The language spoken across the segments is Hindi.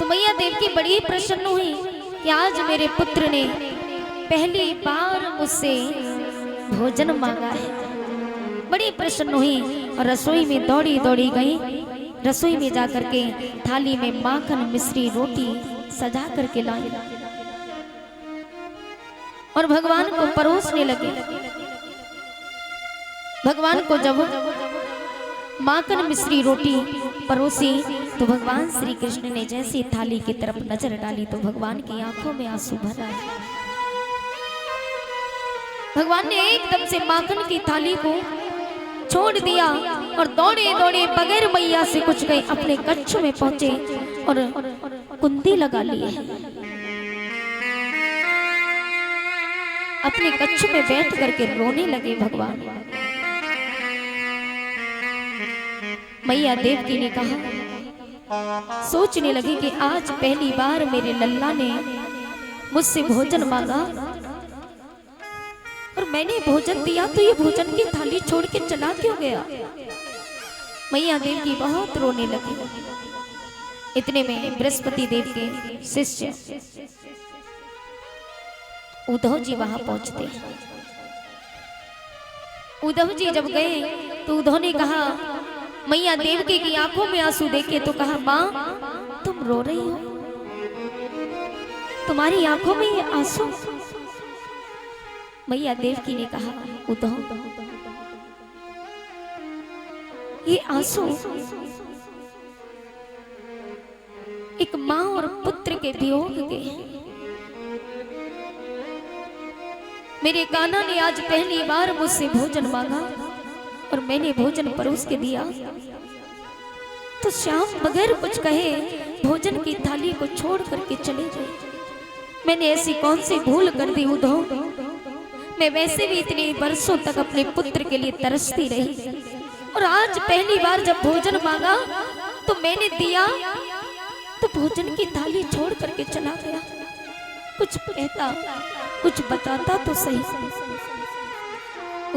तो मैया देवकी बड़ी प्रसन्न हुई कि आज मेरे पुत्र ने पहली बार मुझसे भोजन मांगा है। बड़ी प्रसन्न हुई और रसोई में दौड़ी दौड़ी गई। रसोई में जाकर के थाली में माखन मिश्री रोटी सजा करके लाई और भगवान को परोसने लगे। भगवान को जब माखन मिश्री रोटी परोसी तो भगवान श्री कृष्ण ने जैसी थाली की तरफ नजर डाली तो भगवान की आंखों में आंसू भर आए। भगवान ने एकदम से माखन की थाली को छोड़ दिया और दौड़े दौड़े बगैर मैया से कुछ गए अपने कच्छ में पहुंचे और कुंदी लगा लिए। अपने कच्छ में बैठ करके रोने लगे। भगवान मैया देवकी ने कहा, सोचने लगी कि आज पहली बार मेरे लल्ला ने मुझसे भोजन मांगा और मैंने भोजन दिया तो ये भोजन की थाली छोड़ के चला क्यों गया। मैया देवकी बहुत रोने लगी। इतने में बृहस्पति देव के शिष्य उद्धव जी वहां पहुंचते। उद्धव जी जब गए तो उद्धव ने कहा, मैया देवकी की आंखों में आंसू देखे तो कहा, माँ तुम रो रही हो, तुम्हारी आंखों में ये आंसू। मैया देवकी ने कहा, उद्धव ये आंसू एक माँ और पुत्र के वियोग के। मेरे कान्हा ने आज पहली बार मुझसे भोजन मांगा और मैंने भोजन परोस के दिया तो श्याम बगैर कुछ कहे भोजन की थाली को छोड़ करके चले गए। मैंने ऐसी कौन सी भूल कर दी उद्धव। मैं वैसे भी इतने वर्षों तक अपने पुत्र के लिए तरसती रही और आज पहली बार जब भोजन मांगा तो मैंने दिया तो भोजन की थाली छोड़ करके चला गया। कुछ कहता, कुछ बताता तो सही।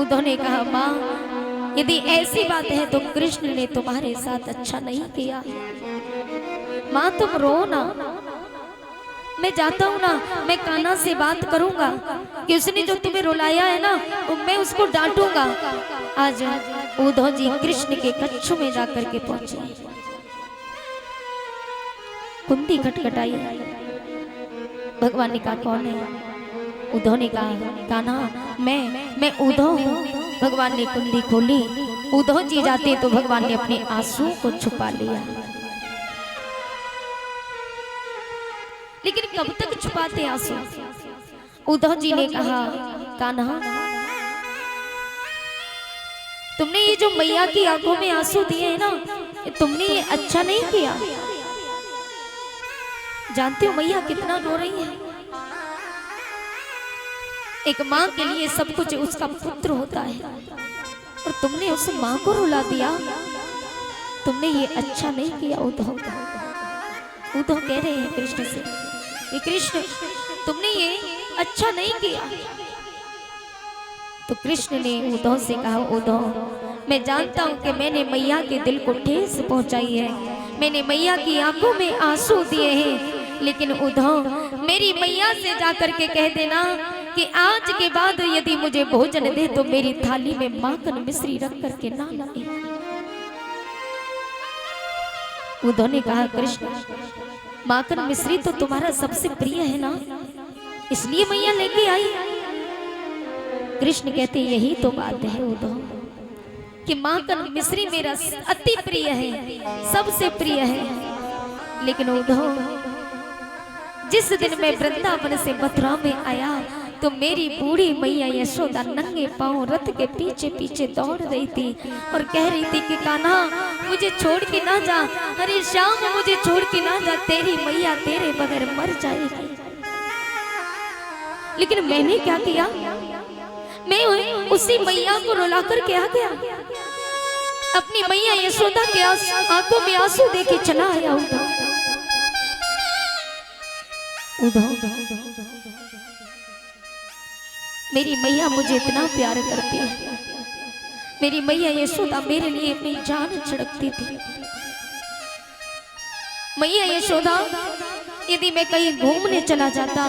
उद्धव ने कहा, माँ यदि ऐसी बात है तो कृष्ण ने तुम्हारे साथ अच्छा नहीं किया। माँ तुम रो ना, मैं जाता हूँ ना, मैं कान्हा से बात करूंगा कि उसने जो तुम्हें रुलाया है ना मैं उसको डांटूंगा। आज उद्धव जी कृष्ण के कच्छ में जाकर के पहुंचे। कुंती खटखटाई। भगवान ने कहा, कौन है? उद्धव ने कहा, कान्हा मैं उद्धव हूँ। भगवान ने कुंडी खोली। उद्धव जी जाते तो भगवान ने अपने आंसू को छुपा लिया। लेकिन कब तक छुपाते आंसू? उद्धव जी ने कहा, कान्हा तुमने ये जो मैया की आंखों में आंसू दिए हैं ना, तुमने ये अच्छा नहीं किया। जानते हो मैया कितना रो रही है। एक माँ के लिए सब कुछ उसका पुत्र होता है और तुमने उस माँ को रुला दिया। तुमने ये अच्छा नहीं किया उद्धव। उद्धव कह रहे हैं कृष्ण से, ये कृष्ण तुमने ये अच्छा नहीं किया। तो कृष्ण ने उद्धव से कहा, उद्धव मैं जानता हूँ कि मैंने मैया के दिल को ठेस पहुंचाई है, मैंने मैया की आंखों में आंसू दिए हैं। लेकिन उद्धव मेरी मैया से जाकर के कह देना कि आज के बाद यदि मुझे भोजन दे तो मेरी थाली में माखन मिश्री रख करके ना लाए। उद्धव ने कहा, कृष्ण माखन मिश्री तो तुम्हारा सबसे प्रिय है ना, इसलिए मैया लेके आई। कृष्ण कहते, यही तो बात है उद्धव कि माखन मिश्री मेरा अति प्रिय है, सबसे प्रिय है। लेकिन उद्धव जिस दिन मैं वृंदावन से मथुरा में आया तो मेरी बूढ़ी मैया यशोदा नंगे पांव रथ के पीछे पीछे दौड़ रही थी और कह रही थी कि कान्हा मुझे छोड़ के ना जा, अरे श्याम मुझे छोड़ के ना जा, तेरी मैया तेरे बगैर मर जाएगी। लेकिन मैंने क्या किया, मैं उसी मैया को रुला कर के आ गया। अपनी मैया यशोदा के आंखों में आंसू देके चला आया। उद्धव मेरी मैया मुझे इतना प्यार करती है, मेरी मैया यशोदा मेरे लिए अपनी जान छिड़कती थी। मैया यशोदा, यदि मैं कहीं घूमने चला जाता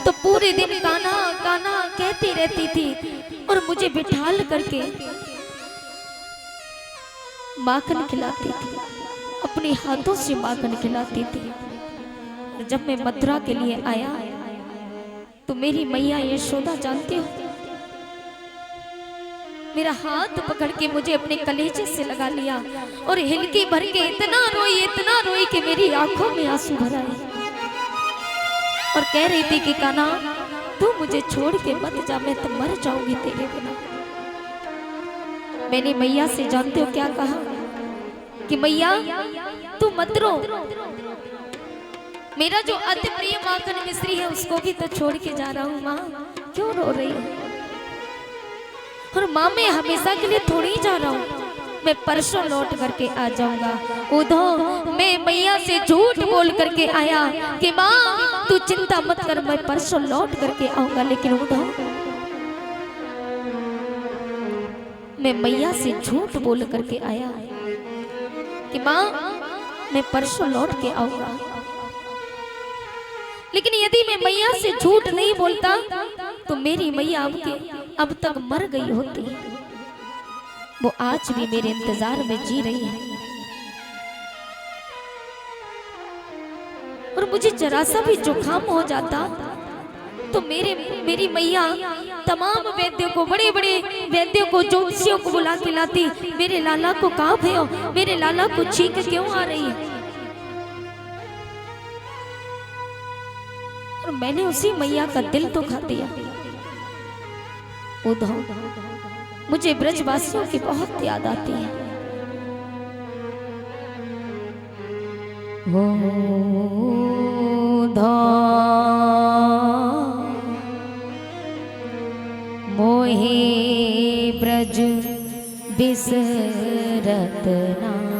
तो पूरे दिन कान्हा कान्हा कहती रहती थी और मुझे बिठाल करके माखन खिलाती थी, अपने हाथों से माखन खिलाती थी। और जब मैं मथुरा के लिए आया तो मेरी मैया यशोदा, जानते हो, मेरा हाथ पकड़ के मुझे अपने कलेजे से लगा लिया और हिलकी भर के इतना रोई कि मेरी आंखों में आंसू भर आए और कह रही थी कि कान्हा, तू मुझे छोड़ के मत जा, मैं तो मर जाऊंगी तेरे बिना। मैंने मैया से, जानते हो क्या कहा, कि मैया तू मत रो, मेरा जो अति प्रिय माखन मिश्री है उसको भी तो छोड़ के जा रहा हूँ। माँ क्यों रो रही है? और माँ मैं हमेशा के लिए थोड़ी ही जा रहा हूँ, मैं परसों लौट करके आ जाऊंगा। उधो मैं मैया से झूठ बोल करके आया कि माँ तू चिंता मत कर, मैं परसों लौट करके आऊंगा। लेकिन उधो मैं मैया से झूठ बोल करके आया कि माँ मैं परसों लौट के आऊंगा। लेकिन यदि मैं मैया से झूठ नहीं बोलता तो मेरी मैया अब तक मर गई होती। वो आज भी मेरे इंतजार में जी रही है और मुझे जरा सा भी जुकाम हो जाता तो मेरी मैया तमाम वैद्यों को, बड़े बड़े वैद्यों को, ज्योतिषियों को बुला के लाती, मेरे लाला को कहाँ भयो, मेरे लाला को छींक क्यों आ रही है। और मैंने उसी मैया का दिल तो खा दिया। उधो मुझे ब्रजवासियों की बहुत याद आती है। उधो मोहे ब्रज बिसरत नाहि,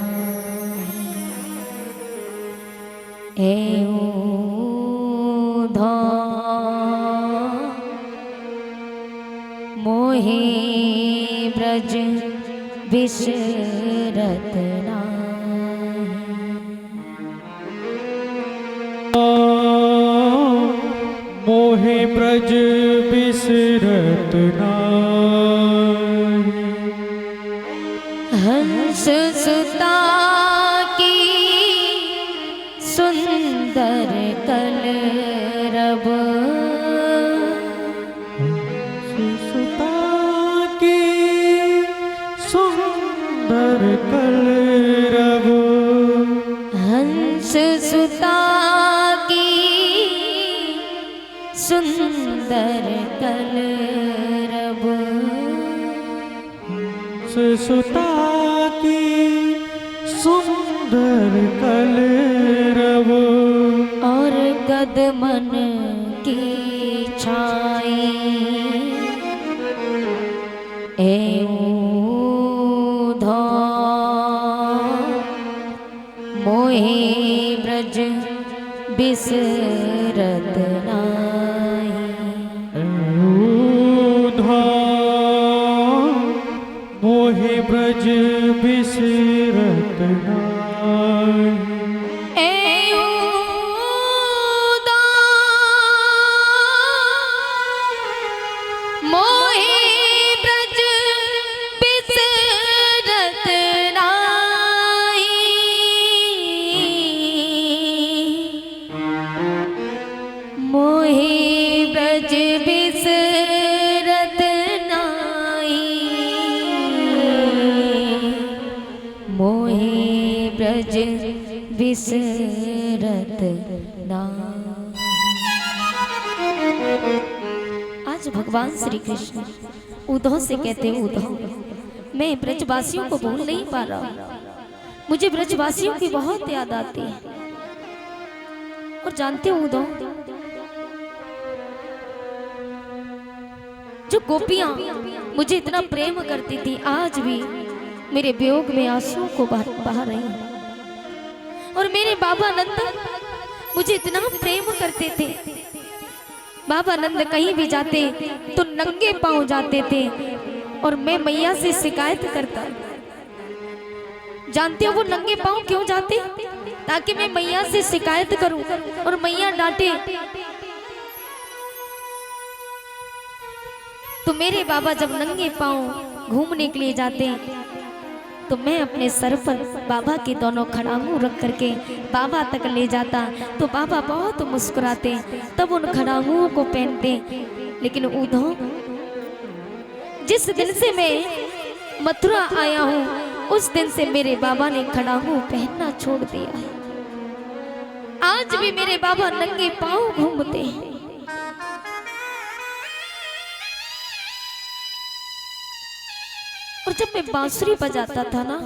मोहे ब्रज बिसरत नाहि। मोहे ब्रज बिसरत नाहि। हंस सुता की सुंदर कलरब, कलरव, हंस सुता की सुंदर कलरव, हंस सुता की सुंदर कलरव, और गदमन की छाई मोहे ब्रज बिसरत नाहि। मोहे ब्रज बिसरत नाहि। बिसरत नाहि। आज भगवान श्री कृष्ण उद्धव से कहते हैं, उद्धव मैं ब्रजवासियों को भूल नहीं पा रहा हूँ, मुझे ब्रजवासियों की बहुत याद आती है। और जानते हो उद्धव, जो गोपियां मुझे इतना प्रेम करती थी आज भी मेरे वियोग में आंसुओं को बहा रही हैं। और मेरे बाबा नंद मुझे इतना प्रेम करते थे, बाबा नंद कहीं भी जाते तो नंगे पांव जाते थे और मैं मैया से शिकायत करता। जानते हो वो नंगे पांव क्यों जाते? ताकि मैं मैया से शिकायत करूं और मैया डांटे। तो मेरे बाबा जब नंगे पांव घूमने के लिए जाते तो मैं अपने सर पर बाबा के दोनों खड़ांगू रख करके बाबा तक ले जाता, तो बाबा बहुत मुस्कुराते, तब उन खड़ांगुओं को पहनते। लेकिन उद्धव, जिस दिन से मैं मथुरा आया हूँ उस दिन से मेरे बाबा ने खड़ांगू पहनना छोड़ दिया है। आज भी मेरे बाबा नंगे पांव घूमते हैं। और जब मैं बांसुरी बजाता था ना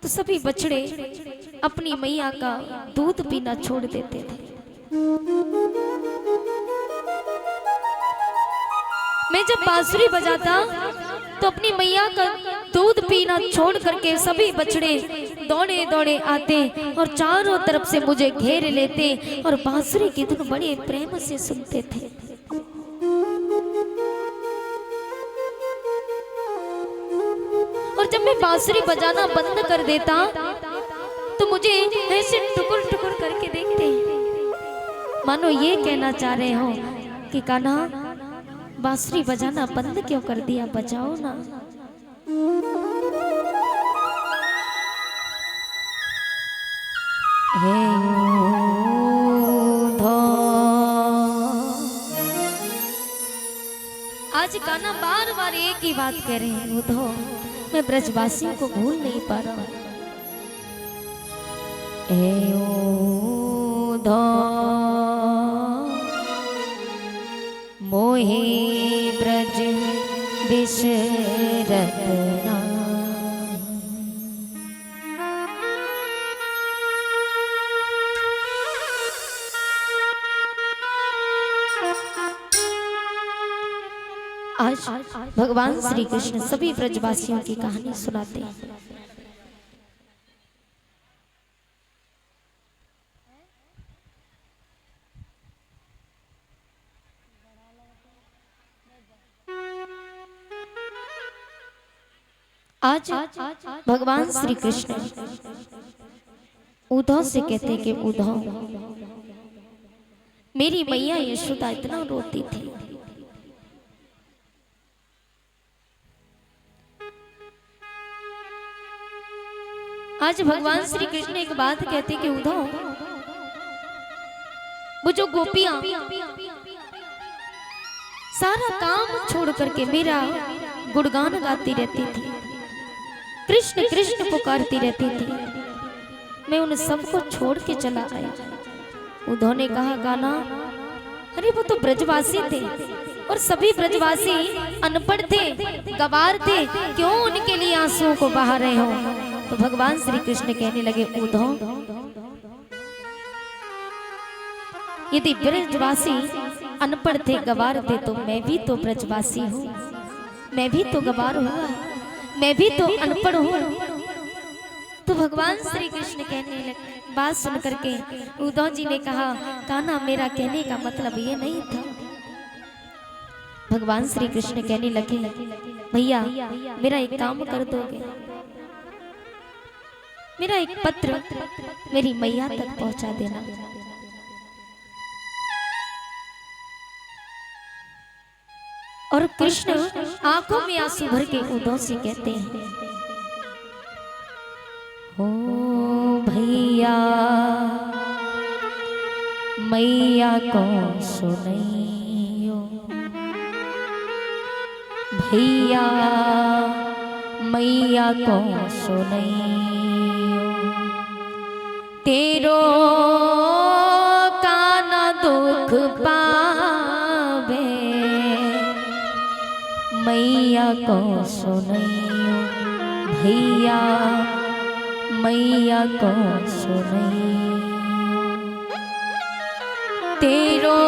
तो सभी बछड़े अपनी मैया का दूध पीना छोड़ देते थे। मैं जब बांसुरी बजाता तो अपनी मैया का दूध पीना छोड़ करके सभी बछड़े दौड़े दौड़े आते और चारों तरफ से मुझे घेर लेते और बांसुरी की धुन बड़े प्रेम से सुनते थे। और जब मैं बांसुरी बजाना बंद कर देता तो मुझे ऐसे टुकुर टुकुर करके देखते, मानो ये कहना चाह रहे हो कि कान्हा बांसुरी बजाना बंद क्यों कर दिया, बजाओ ना। हे आज कान्हा बार बार एक ही बात कह रहे हैं, उद्धव मैं ब्रजवासियों को भूल नहीं पा रहा हूं। मोहे ब्रज बिसरत आज भगवान श्री कृष्ण सभी ब्रजवासियों की कहानी सुनाते हैं। आज भगवान श्री कृष्ण उद्धव से कहते कि उद्धव, मेरी मैया यशोदा इतना रोती थी, आज भगवान श्री कृष्ण एक बात कहते कि उद्धव, वो जो गोपियां सारा काम छोड़ करके मेरा गुणगान गाती रहती थी, कृष्ण कृष्ण पुकारती रहती थी, मैं उन सबको छोड़ के चला आया। उद्धव ने कहा कान्हा, अरे वो तो ब्रजवासी थे और सभी ब्रजवासी अनपढ़ थे, गवार थे, क्यों उनके लिए आंसुओं को बहा रहे हो। तो भगवान श्री कृष्ण कहने लगे उद्धव, यदि ब्रजवासी अनपढ़ थे, गवार थे, तो मैं भी तो ब्रजवासी हूँ, मैं भी तो गवार हुआ, मैं भी तो अनपढ़ हूँ। तो भगवान श्री कृष्ण कहने लगे, बात सुन करके उद्धव जी ने कहा कान्हा, मेरा कहने का मतलब ये नहीं था। भगवान श्री कृष्ण कहने लगे, भैया मेरा एक काम कर दोगे, मेरा एक पत्र मेरी मैया तक पहुंचा देना। और कृष्ण आंखों में आंसू भर के उद्धव से कहते हैं, ओ भैया मैया को सुनियो, भैया मैया को सुनियो, तेरो काना दुख पावे, मैया को सुनियो, भैया मैया को सुनियो, तेरो